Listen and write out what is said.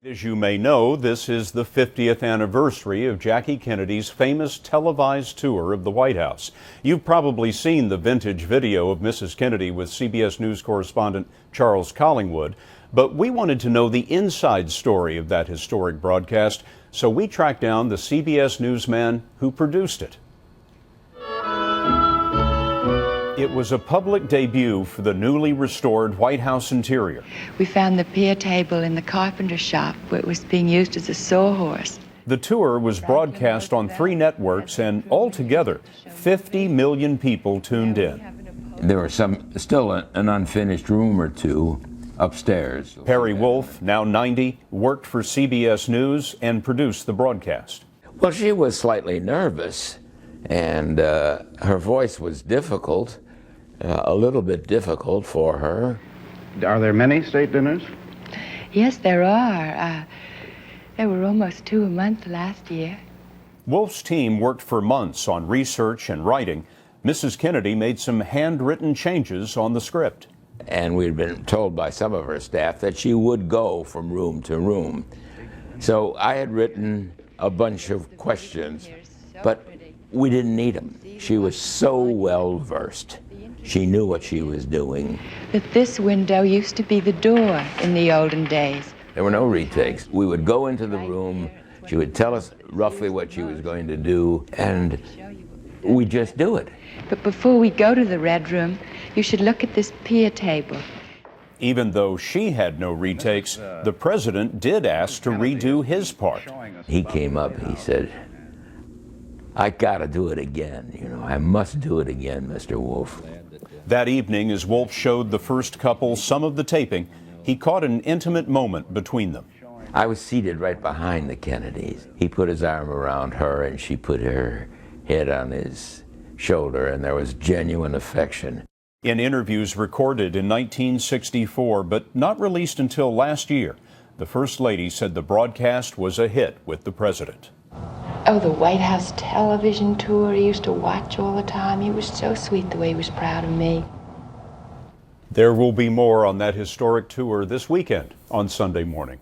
As you may know, this is the 50th anniversary of Jackie Kennedy's famous televised tour of the White House. You've probably seen the vintage video of Mrs. Kennedy with CBS News correspondent Charles Collingwood, but we wanted to know the inside story of that historic broadcast, so we tracked down the CBS newsman who produced it. It was a public debut for the newly restored White House interior. We found the pier table in the carpenter shop where it was being used as a sawhorse. The tour was broadcast on 3 networks, and altogether, 50 million people tuned in. There was still an unfinished room or two upstairs. Perry Wolf, now 90, worked for CBS News and produced the broadcast. Well, she was slightly nervous, and her voice was difficult. A little bit difficult for her. Are there many state dinners? Yes, there are. There were almost 2 a month last year. Wolf's team worked for months on research and writing. Mrs. Kennedy made some handwritten changes on the script. And we'd been told by some of her staff that she would go from room to room. So I had written a bunch of questions, but we didn't need them. She was so well versed. She knew what she was doing. That this window used to be the door in the olden days. There were no retakes. We would go into the room, she would tell us roughly what she was going to do, and we'd just do it. But before we go to the Red Room, you should look at this pier table. Even though she had no retakes, the president did ask to redo his part. He came up, he said, "I gotta do it again, I must do it again, Mr. Wolf." That evening, as Wolf showed the first couple some of the taping, he caught an intimate moment between them. I was seated right behind the Kennedys. He put his arm around her and she put her head on his shoulder, and there was genuine affection. In interviews recorded in 1964 but not released until last year, the First Lady said the broadcast was a hit with the president. Oh, the White House television tour he used to watch all the time. He was so sweet the way he was proud of me. There will be more on that historic tour this weekend on Sunday morning.